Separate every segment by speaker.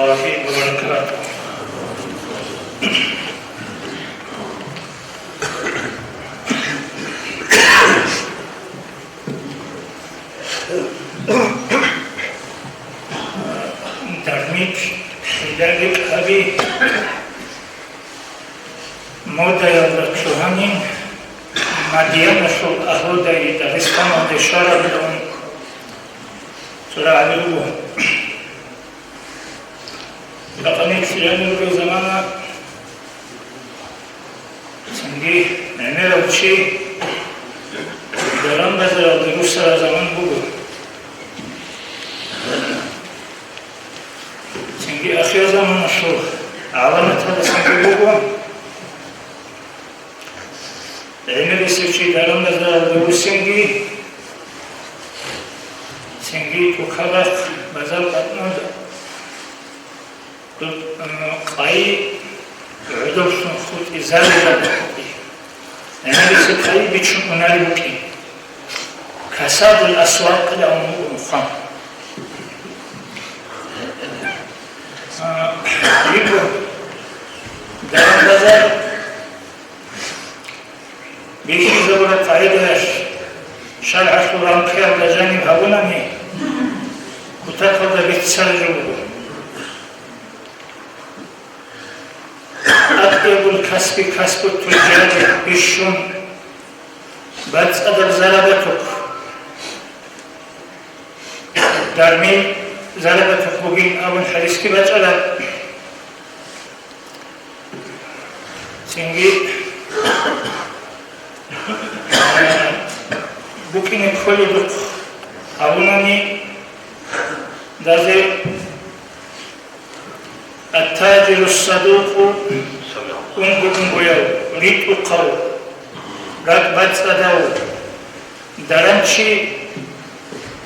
Speaker 1: الله وبركاته. درمیک خیلی کبی مادر چوهانی مدیان شو اهودی دارستان و دشاره بدون سرعه رو لقنی کشیدن رو زمان سنگی نمیره چی درام بذار دروس سر زمان بگو سنگی اخیر زمان شو علامت هذا سنگی بگو نمیره چی درام بذار دروس سنگی تو خلق بذار قطنه قاي عدوش خود إزالة لبقي يعني لسه قاي بيتشون أنالي بكي كساد الأسواق لأمور مخام يقول دارم بازار بيكي زورة قاعدة شرع القرآن خير لجانب هونامي كتاكل بيتسرجوا أطيب الكسب كسب التجار بالشم بس أدر زربتك درمي زربتك بقين أول حديث كي بجعل سنجي بقين كل دق أولاني دازي التاجر الصدوق ونقوم بيو ريت القو ركبت صداو درمشي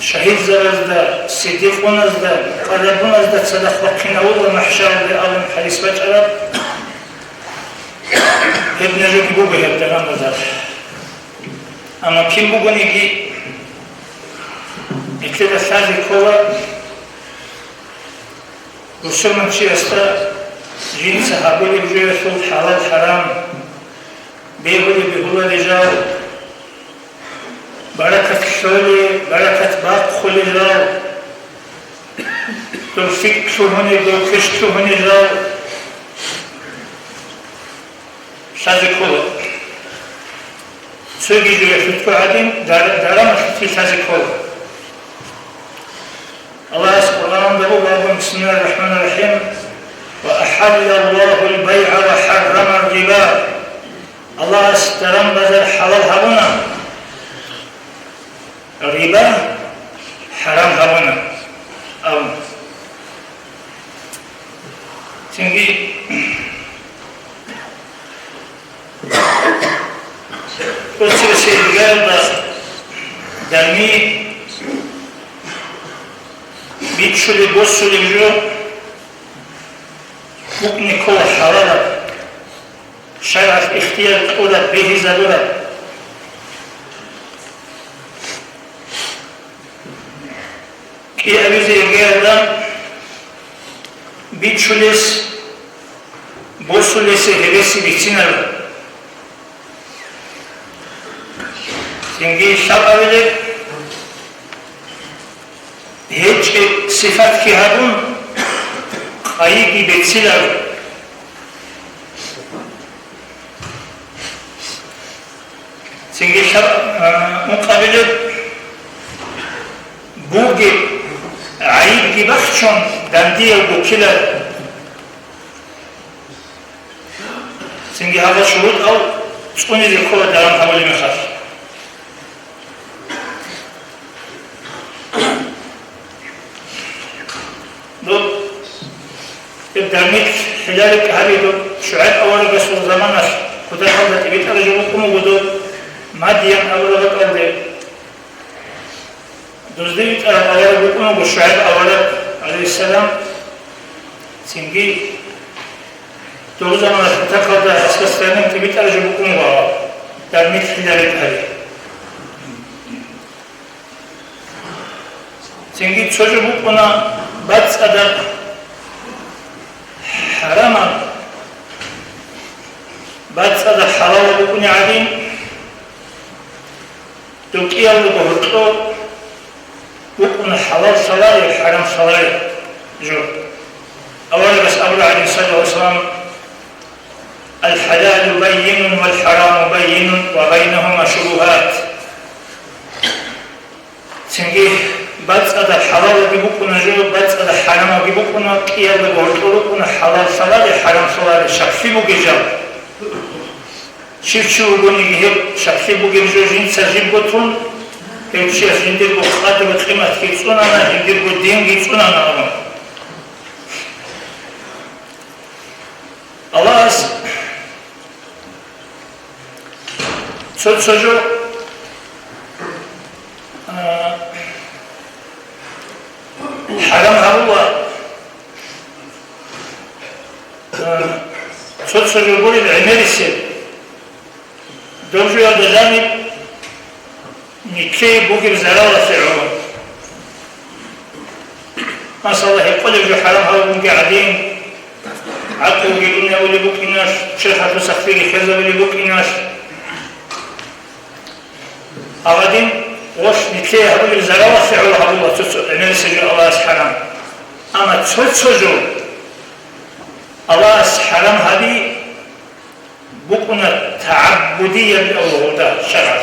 Speaker 1: شهيد زرزدا صديق ونزدا قرب ونزدا صدق وقنا والله محشر لأول حديث بجرب ابن جوك بوبه يبدأ نظر أما كم بوبه نيجي اكتب الثالث كوة رسول من شيء استا جين صحابي بجوه رسول حلال حرام بيقولي بهو رجال بركة شولي بركة باق خولي جال دو فيك شوهني دو كش شوهني جال شازي كولا سوگي جوه فتكو عدين دارم اشتي شازي كولا الله سبحانه وتعالى بسم الله الرحمن الرحيم وأحل الله البيع وحرم الربا الله استلم بذل حلال هبنا الربا حرام هبنا أو سنجي قلت سيدي درمي بيتشولي بوسولي جو حكم كل حرارة شرع اختيار أولى به ضرورة كي أبيزي يجيردا بيتشوليس بوسوليس هرسي بيتشينر سنجي شرع أبيزي هيك صفات كي هادون قايقي بيتسيلر سنجي مقابل بوغي عيقي بخشون دندية وبوكيلر سنجي هذا شهود أو تقوني ذي كوة دارم حوالي مخاف درميك حلالك هبيدو شعيب أولا بسور زمانش كتر حضرت بيت أرجوكم وودو ماديان أولا بقلدي دوزدي بيت أرجوكم وشعيب أولا عليه السلام سنجي دو زمانش كتر حضرت أسكستانين بيت أرجوكم درميك حلالك هبيد سنجي تشجبوكونا بات أدر حراما بعد صدى حلال بكون عدين دوكي الله بهرطو بكون حلال صلاة حرام صلاة جو أولا بس أمر عليه الصلاة والسلام الحلال بين والحرام بين وبينهما شبهات سنجي بعد صدى حلال بكون جو بعد صدى حرام بكون كي الله بهرطو بكون حلال صلاة حرام صلاة شخصي بجام شوف شو بقولي هيك شخصي بقول جو جين سجيب بتون هيك شيء جندير بخاطر بقيمة كيسونا أنا جندير بدين كيسونا أنا الله سوتشو حرام هوا سوتشو بقولي العمل السير دوجو يا دجاني نكي بوكر زرارة فرعون ما شاء الله يقول جو حرام هوا بنقي عدين عقل يقولنا ولي بوكيناش شيخة تسخفيري كذا ولي بوكيناش أغادين وش نكي بوكر زرارة فرعون هوا عمل سجو الله حرام أما تسجو الله حرام هذه بكنا تعبدية بالأوضاع شرع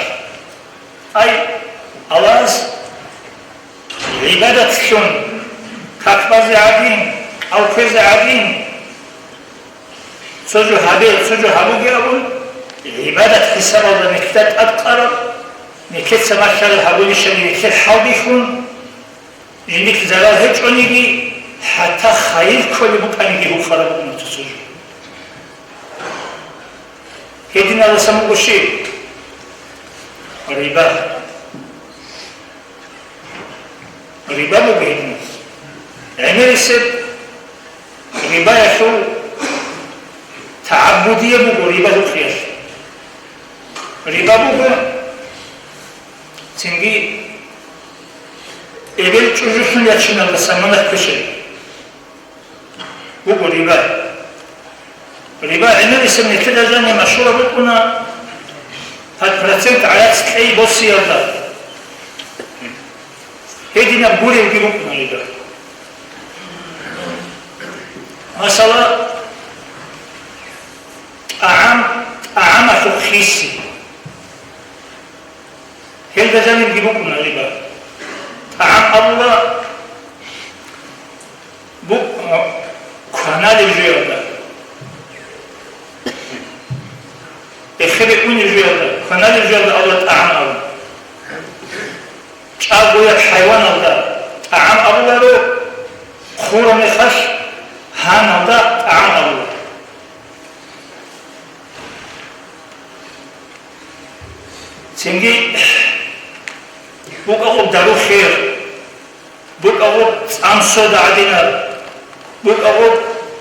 Speaker 1: أي الله عبادة كون كاكباز عادين أو كز عادين سجو هابيل سجو هابو جابون عبادة حساب الله نكتات أبقرب نكت سماشر هابو نشاني نكت حوبيكون جنك زلال هجونيجي حتى خير كل بكانيجي هو خرابون تسجو هدينا لسمو شيء ربا مبهدنا عمل السب ربا يشو تعبدية بقو ربا دخيش ربا بقو تنجي إبل çocuksun yaşına لسمنا كشي بقو ربا ربا عمل اسمه كده جاني مشهورة بكنا هاد برسنت على تكي بوسي يلا هيدينا بقولي وجيبوكنا ربا مثلا أعام تخيسي هيدا جاني وجيبوكنا ربا أعام الله بوك كنا لجيودا يخبئون الجيادة فنال الجيادة الله تعام أولا شعبوا الحيوان الله تعام أولا له خورا مخش هان الله تعام أولا سنجي بوك أغب دارو خير بوك أغب أمسود عدنا بوك أغب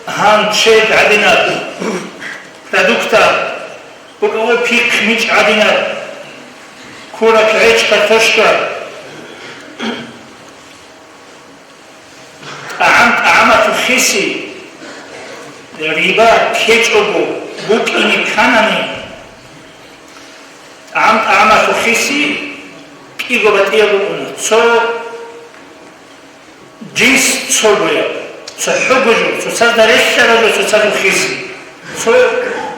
Speaker 1: هان شيد عدنا تدوكتا بقول بيك ميج عدنا كورا كعيش كتشكا أعمت خيسي ريبا كيج أبو بوك إني كانني أعمت خيسي كيغو بطيئة بقونا سو جيس سو بويا سو حقوجو سو سادرش شرجو سو سادو خيسي سو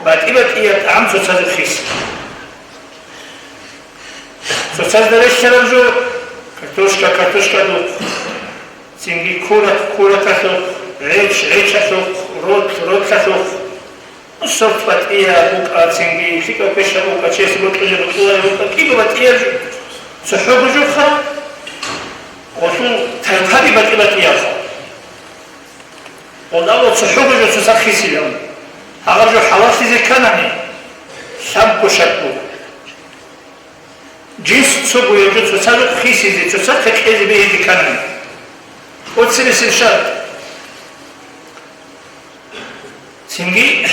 Speaker 1: بطيئة أعم سو سادو خيسي سو سادرش شرجو كرتوشكا دوك سنجي كورا كثوك عيش كثوك رود كثوك الصوت بطيئة بوكا سنجي فيكا بيشا بوكا تشيس بوكا جبطوها بوكا كيغو بطيئة سو حقوجو خا وشو تنتبه بطيئة خا وداو سو حقوجو سو سخيسي لهم هذا جو حواسي زي كانني شابكو شابكو جيس تسوبو يوجد تسالك خيسي زي تسالك خيزي بيه زي كانني وتسيري سيرشاد سنجي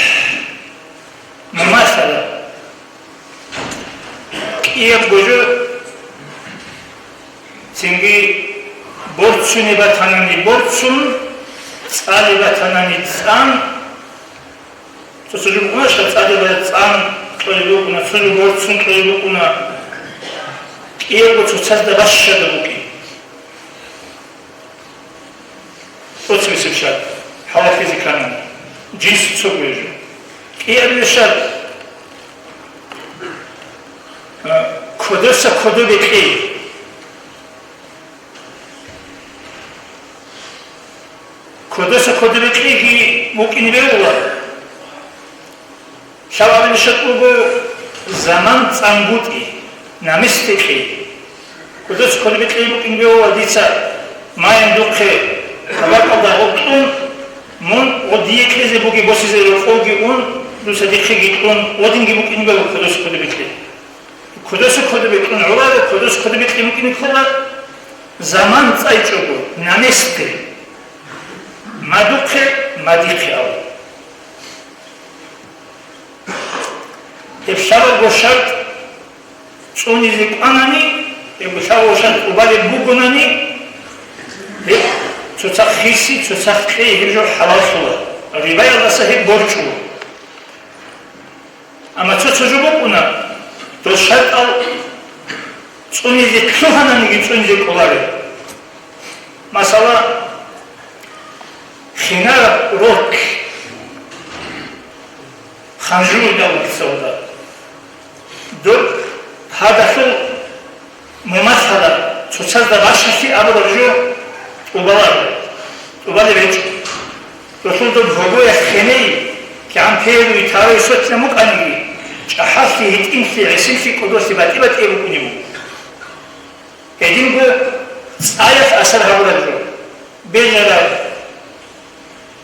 Speaker 1: مماثلة كيه بوجو سنجي بورتسوني باتاناني بورتسون تسالي باتاناني تسان Цоцожу букуна шацаде цан тoli букуна, цоцожу борцун тoli букуна. Иего цоцаз да башша да буки. Оцми сепшат. Халафизи канан. Джинс цогуежу. Иего лешат. Кодоса кодо бекей. Кодоса кодо бекей ки буки не беула. Шавали лешат уго заман цангути. Намистики. Кодоса кодо бекей буки не беула дица. Майен духе. Хавакалда октун. Мон одие крезе буки босизе рофоги он. Дуса дихе гитун. Одинги буки не беула кодоса кодо бекей. Кодоса кодо бекей ула. Кодоса кодо бекей буки не кола. Заман цайчогу. Намистики. Мадухе, мадихяу. Епшава гошат цунизик анани, епшава гошат убали бугунани, цуцах хиси, цуцах кей, епжор халасула. Рибая ласахи борчула. Ама цуцажу букуна, дошат ал цунизик клуханани ги цунизик улари. Масала, хинар рок ханжур дал ксода до хадасу мемасала цуцазда башаси абаджо убале веч то до богоя хеней кямпею итаро сотнаму канги чахаси хитинси ресинси кодоси батибат евукуниму эдинго аяф асар хабаджо бежара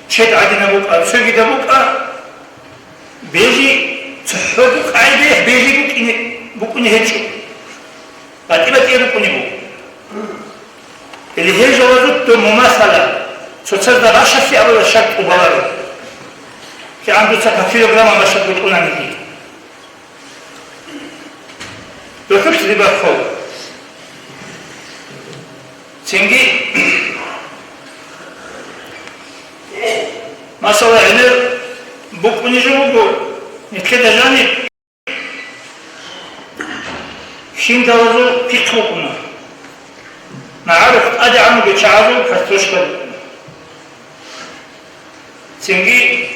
Speaker 1: شد عدنا بقى سجد بقى بيجي تحبك عيده بيجي بكوني هيتشو بعدين بقى بكوني بو اللي هي جوازت مماثلة تصير ده راشة في أول شك وبلاره في عنده 7 كيلوغرام ما شك بكون عنده دكتور تدي بقى فوق تنجي مثلا هنا بكوني جوجو نكده جاني شين دوزو بيتوكنا نعرف أدعمو بيتشعرو كرتوشكا تنجي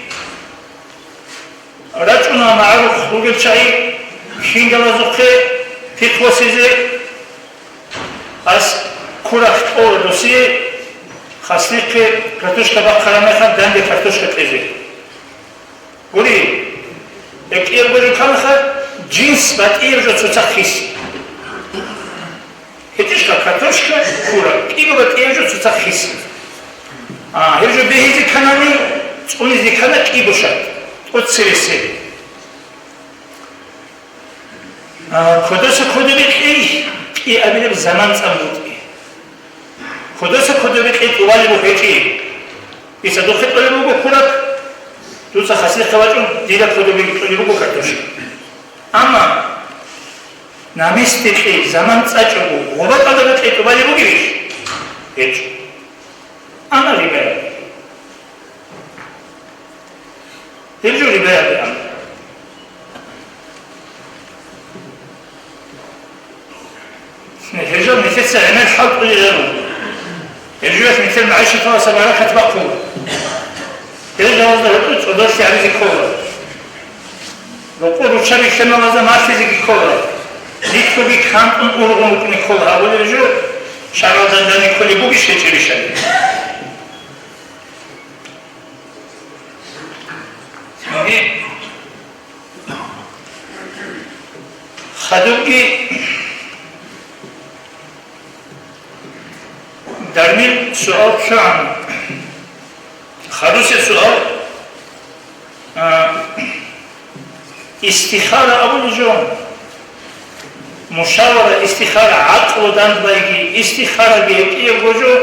Speaker 1: رجعنا نعرف خوجل شاي شين دوزو كي بيتوسيزي أس كورافت أو دوسيه خاصني که کارتوشکا با خرامه خان دنده کارتوشکا تیزه. گوری یک ایر بودی کام خد جنس بعد ایر جو چوچا خیسی. هیچیشکا کارتوشکا کورا. ایگو بعد ایر جو چوچا خیسی. ایر جو بهیزی کنانی اونیزی کنک ای باشد. ات سریسی. کدوسا کدو بیکی ای ابیده زمان زمان کدوسا کدو بیت اولی بوهیتی، ایسا دو خیلی بگو کورک، دوسا خاصی خواهیم دیگر کدو بیت بگو کردش. اما نمیستی که زمان سعی بگو، غلط آدم بیت اولی بگیریش، هیچ. اما ریبه، هیچ ریبه بیام. هیچ جور میشه سعیمه حال قلیلانو. الجوات مثل معيشة فرصة بركة بقفور إذا وضع القدس ودرس يعرض الكورة وقود وشارك كما وضع ما فيزيك الكورة ديكتو بيك خانتون أورغو ممكن الكورة أول الجو شعر دنداني كل بوكش يتري شارك خدوكي درمي سؤال شعن خروس سؤال استخارة أول جون مشاورة استخارة عقل ودند بايجي استخارة بيكي وجو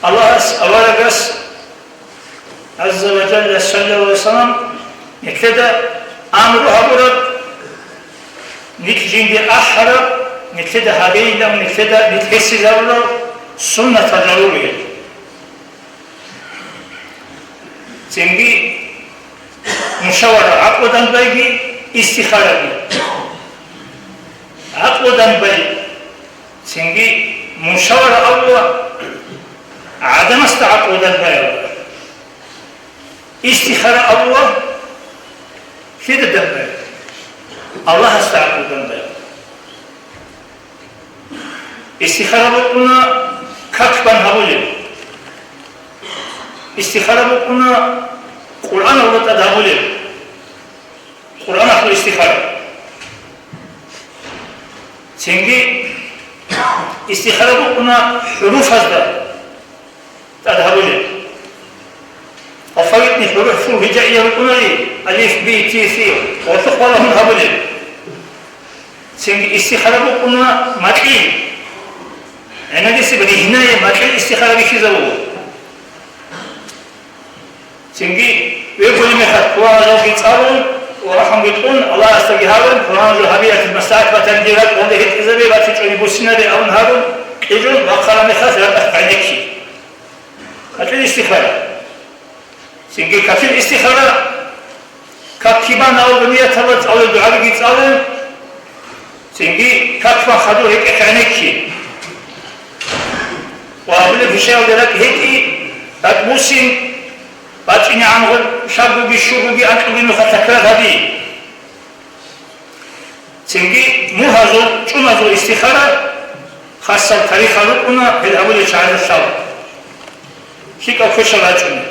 Speaker 1: الله أولا عز وجل صلى الله عليه وسلم يكتدى أمرها برد نتجين دي أحرى نتكده هابيلا ونتكده نتحسي ذرة سنة الضرورية تنبي مشاورة عقوداً باقي استخارة عقوداً باقي سنجي مشاورة الله عدم استعقوداً باقي استخارة الله كده باقي الله استعقوداً باقي استخارة بقنا كتباً هبولي استخارة بقنا قرآن أولاد أدهبولي قرآن أخلو استخارة سنجي استخارة بقنا حروف هزدا أدهبولي وفايتني حروف هجائية بقنا لي ألف بي تي سي وثقوا لهم هبولي سنجي استخارة بقنا ماتين أنا دي سبني هنا ماتين استخارة بكذا سنجي ويقول لي قرآن لو بيتصارون ورحم بيتقون الله استجهارون قرآن لو هبيئة المستعد بتنجيرات وانده هتزبي باتشوني بوسنا دي أون هارون إجون وقال مخاف لأبقى عنيكي كتل استخارة سنجي كتل استخارة كتبان أو بنية تبت أو الدعاء بيتصارون سنجي كتبان خدو هيك عنيكي وقبل بشيء ودلك هيك تتبوسين باتشيني عنغل شابوغي شوغوغي أنتوغي نفتكرات هذه سنجي مو هزو چون هزو استخارة خاصة التاريخ هلوكونا بالأول شعر الشعر شيك أو كشل هاتشوني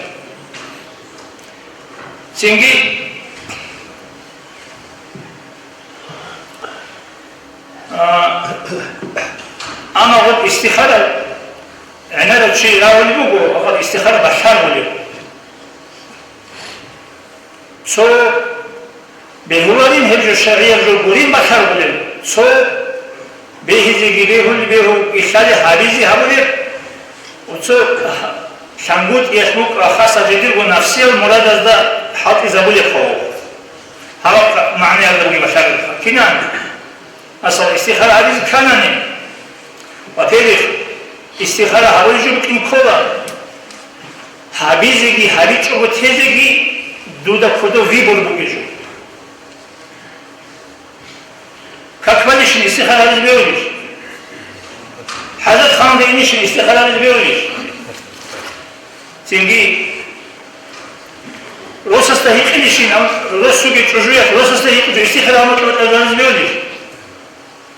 Speaker 1: سنجي أنا غد استخارة عنادة شيء لا ولبوغو أخذ استخارة بشار ولبوغو سو بهولين هرج الشرعية الجبورين بشر بولن سو بهزيجي بهو إشارة حابيزي هبولن وسو شنگوت يشموك خاصة جديد ونفسي المراد از دا حاطي زبولي خواهو هوا معنى الدوغي بشر كنان أصلا استخارة حابيزي كاناني وطيريخ استخارة حابيزي جبكين كولا حابيزيجي حابيزي وتيزيجي دودا خودو ویبور بگیجو کاکمالشین استخاره‌اش بیاوریش حضرت خاندانیشین استخاره‌اش بیاوریش سنگی روساستا هیچیشین روسوگی چجوریه روساستا هیچ استخاره‌ام توتالش بیاوریش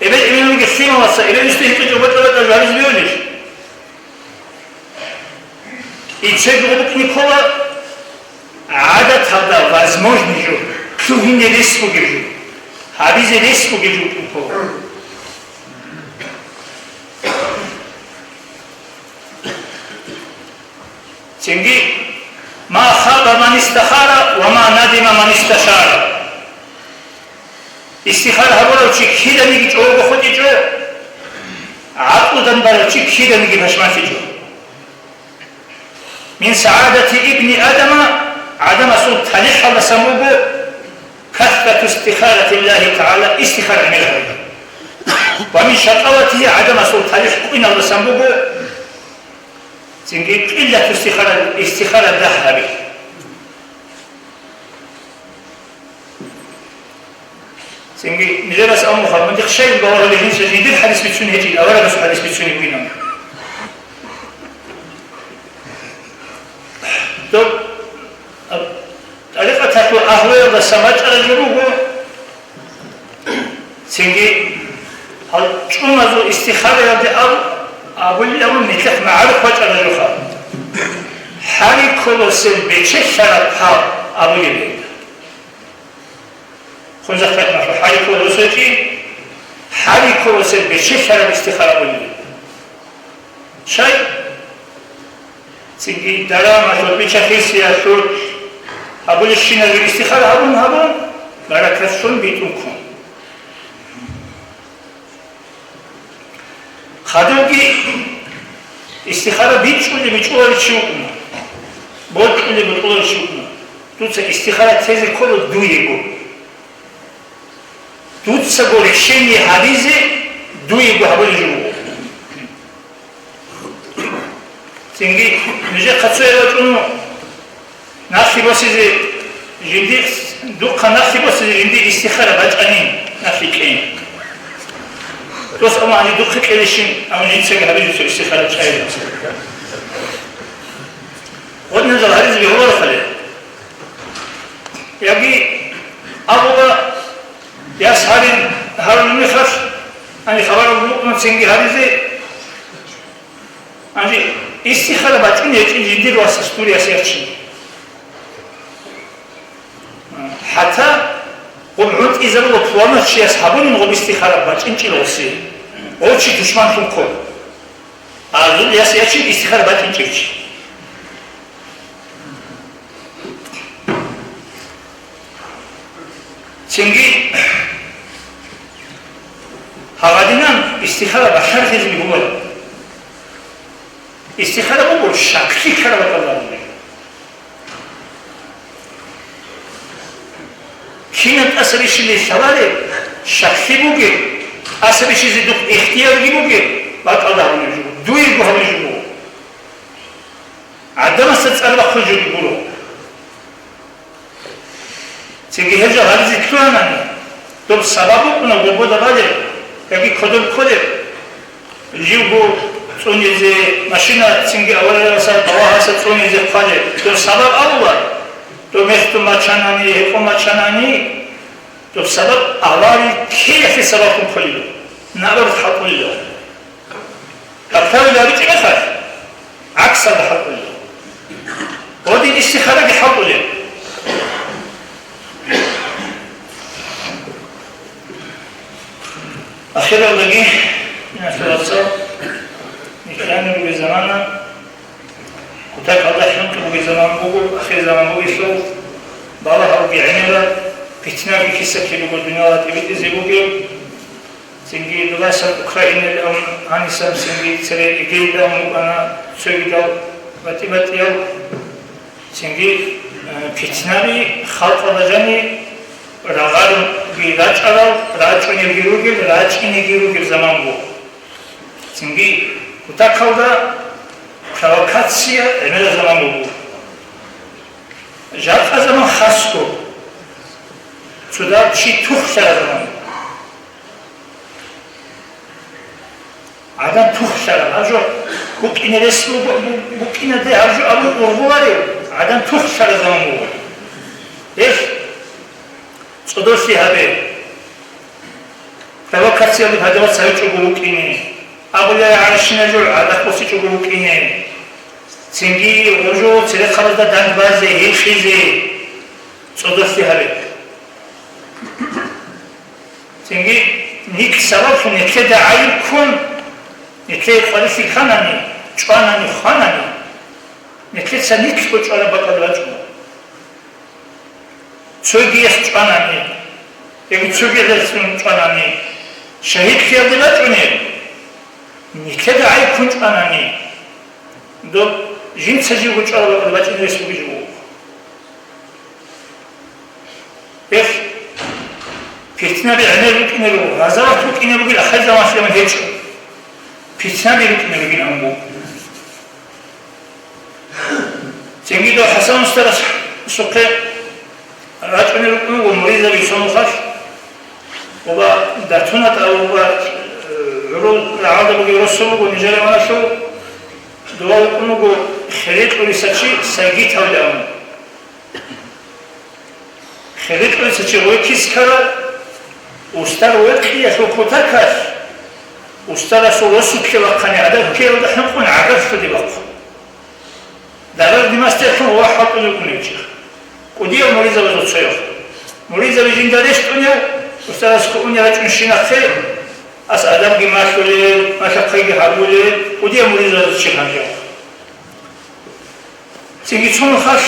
Speaker 1: evet eminim ki film olsa ileride hiç cumhurbaşkanı veririz biyoruz. İçe grup Nikola عادة هذا возможно же, что вы не республику, а без республику. Çünkü ما خاب من استخار وما ندم من استشار. استخار هذا لو شيء كذا نيجي جو بخودي جو، عقل دنبال شيء كذا نيجي بشمان في جو. من سعادة ابن آدم عدم سوء تلح الله سموه كثرة استخارة الله تعالى استخارة ملك ومن شقوته عدم سوء تلح إن الله سموه سنجد إلا استخارة ذهبي سنجد نجلس أمو خلق من تخشي البوار اللي هنسى جديد حديث بتسوني هجي الأولا بس حديث بتسوني بينهم طريقة تطلع أهوية والسماج على جروبه سنجي هل شو مزو استخارة يبدأ أقول لي أقول نتلح معارف وجه على جروبه حالي كله سن بيتشي شرط حال أقول لي خنزق فتنا حالي كله سنتي حالي كله سن بيتشي شرط استخارة أقول لي شيء سنجي درام أشوف بيتشي خيسي أشوف أقول الشيء اللي استخارة هبون بركة شون بيتونكم خدوكي استخارة بيتشولي بيتشوكم بولكولي بيتشوكم توتسا استخارة تيزي كله دويجو توتسا غوريشيني هابيزي دويجو هبولي جو سنجي نجي خطوة يلوتونو نافي بسيزي جندي دوقا نفسي بس جندي استخارة بجانين نفسي كين دوس أما عني دوقا كيلشين أما جنسك هبيجو استخارة شايلة ودنا زال هريز بيهور خلي يجي أبوغا يا سهرين هارون مخش أني خبر بلوكنا سنجي هريزي أني استخارة بجانين يجي جندي رواس استوريا سيرشين حتى قمعود إذا لو طوانا شيء أصحابون نغو باستخارة باج إنتي لوسي أو شيء دشمن كم كل أقول يا سيدي استخارة باج إنتي سنجي هغادينا استخارة بحر خزمي بقول استخارة بقول شاكي كرا بقول كينت أسرش اللي سواره شخصي بوجي أسرش زي دك اختياري بوجي بعد الله ونجوا دوي بوها ونجوا عدم استسأل وقت جو بقولوا تيجي هجا هذا ذكرنا دوب سببه كنا بوجود بعده يجي كده جيبو توني زي ماشينا تيجي أولا رسالة طواها ستوني زي قاده دوب سبب أول تو مختو مچانانی هکو مچانانی تو سبب اولی کیفی سبب کن کلیدو نبرد حق کلیدو کفتاوی داری چی بخواه عکس ده حق کلیدو و دین استخاره که حق کلیدو اخیر اولگی نفراسا نکلانی رو به زمانه كتاك الله يحمك بوجي زمان بوجو أخير زمان بوجي شو بالله بوجي عمله فتنة في كيسة كي بوجو الدنيا تبي تزي بوجي سنجي دلاسة أوكرانيا اليوم هاني سام سنجي ترى إجيل دام أنا سوي دام بات يوم سنجي فتنة بي خالق رجاني رغال بيراج أراو راج وني بيروجي راج إني بيروجي زمان بو سنجي كتاك الله پروکاتسیا امروز زمان بود. جات از زمان خاص کو. چودار چی توخ شد زمان. آدم توخ شد. هرچه بکینه رسم بکینه ده هرچه آدم ارواری. آدم توخ شد زمان بود. دیش چودرسی هبه. پروکاتسیا بود هدیه سعی چو بکینه. أقول يا عرشنا جل على قصي تقولوا كينين سنجي رجو ترى خلاص ده دان بازه هي خيزه صدفتي هذا سنجي نيك سبب نكتة عيب كون نكتة خالصي خانني شوانني خانني نكتة سنيك كوش على بطل وجهه سوي يشوانني يقول سوي يشوانني شهيد كيادي وجهه نكتة عيب كنت أناني دو جين سجي وجه الله الباجي نرسو بيجو إف فتنة بالعنى لوك نلو غزارة لوك نلو بيل أخذ زمان سلمان هيتش فتنة بلوك نلو بيل أمبو تنجي دو حسن مسترس سوقي راجع نلوك نلو ومريضة بيسون خاش وبا داتونة أو عروض العادة بقي رسول ونجري وانا شو دوال كنوغو خريط ورساتشي سايقيت هاولي خريط ورساتشي روي كيس كارا وستار ويقي يشو كوتاكاش وستار سو رسو كي وقاني عدد كي ودح نقون عقف فدي وقف دارر ديماستيكون هو حاطو نيكون يجيخ وديو مريزة بزود سيوخ مريزة بجين داريش تونيو وستار سكوني راجون شيناخي أس آدم کی ماشوله ماشقی کی حبوله ودی امروز از چه کنجا سینگی چون خش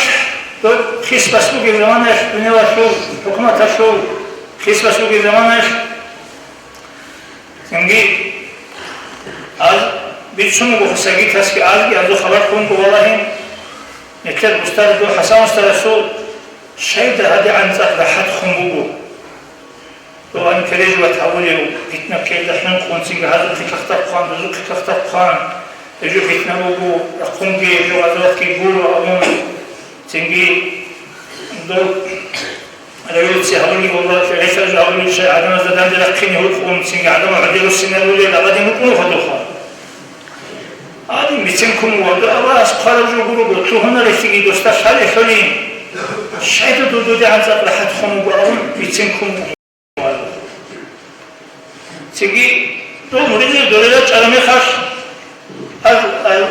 Speaker 1: تو خیس بسو کی زمانش دنیا واشو حکومت شو خیس بسو کی زمانش سینگی از بیشتر بخشیگی کسی که آزی از خبر کن که والله نکتر استاد دو حسن استاد شو شاید هدی عنزق راحت خنبو تو آن کلیج و تحولی رو فتنه کیل دهن خونسینگ هزار کختاب خان دوزو کختاب خان اجو فتنه بگو خونگی جو ازاد کی بول و آمون سینگی دو ريوتسي هقول لي والله في عيسى هقول لي شيء عدم زدان دلقيني هو القوم سنج عدم عدل السنة الأولى لقد نكون خدوخا هذه بيتكم وده الله سبحانه وتعالى تو هنا رفيقي دوستا شال حلين شايد دودي عن ذات راح تخونوا بعضهم بيتكم تيجي تو مريض دولة أرمي خاش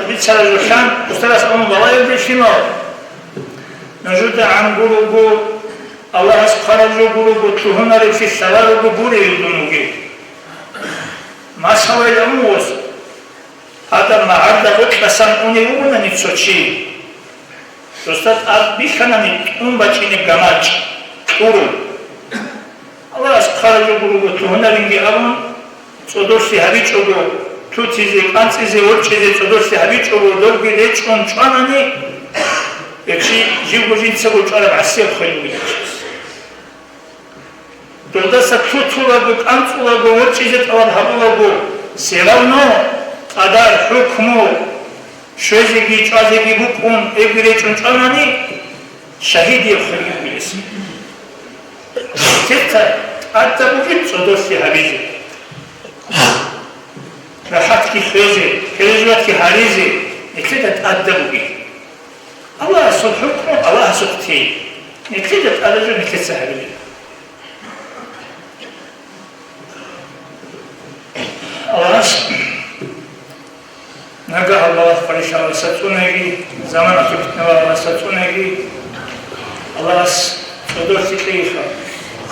Speaker 1: بيتسال الوشان أستاذ أسمع الله يبدي فيما نجود عن قلوب الله سبحانه وتعالى تو هنا رفيق سلال وقبول يدونوجي ما سوى الأمور هذا ما عدا قلت بسان أوني ونا نتسوشي دوستات بيخنا نتقوم بچيني غماج أورو الله سبحانه وتعالى هنا رنجي أبون صدوشي هبيچ أبو تو چيزي قان چيزي ور چيزي صدوشي هبيچ أبو دوغي ريچ كون چواناني يكشي جيو بجين سبو چوانب عسير خيلو يكشيس دوستا تو لغو قان لغو ور چيزي توان هبو لغو سيلاو نو قدر حكمو شوزيگي چوازيگي بكون اگري چونچاناني شهيدي خليل بالاسم تتا حتى بوجد صدوسي حبيزي راحت كي خيزي كريزوات كي حريزي نكتدت أدبوغي الله سب حكمو الله سبتي نكتدت أدجو نكتد سهبيزي الله نجاه الله فريشة وساتونهي زمان أكبتنا وساتونهي الله صدور تكليفا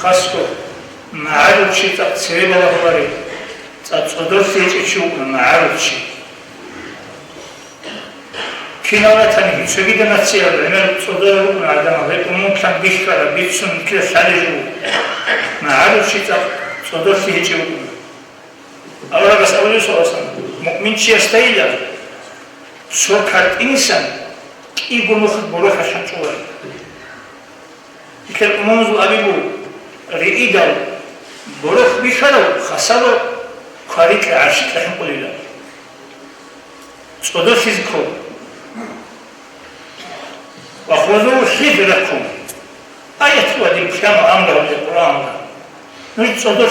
Speaker 1: خاصكو معارض شيء تسريب الله بري صدور تيجيشو معارض شيء كنا تاني سجيد نفسي أنا صدور عدم هذا ممكن بيشكر بيتسون كذا سالجو معارض شيء صدور تيجيشو الله بس أولي صوصا مؤمن شيء استيلا سوكر إنسان يقول مخ بروح عشان شوي يكل أمامز أبيبو رئيدا بروح بيشلو خسرو كاريك عشت لحم قليلا صدور فيزيكو وخذوا حذركم آية ودي كلام أمره بالقرآن نجد صدور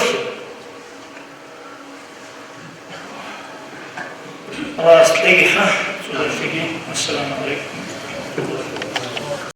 Speaker 1: الله يسلمك السلام عليكم.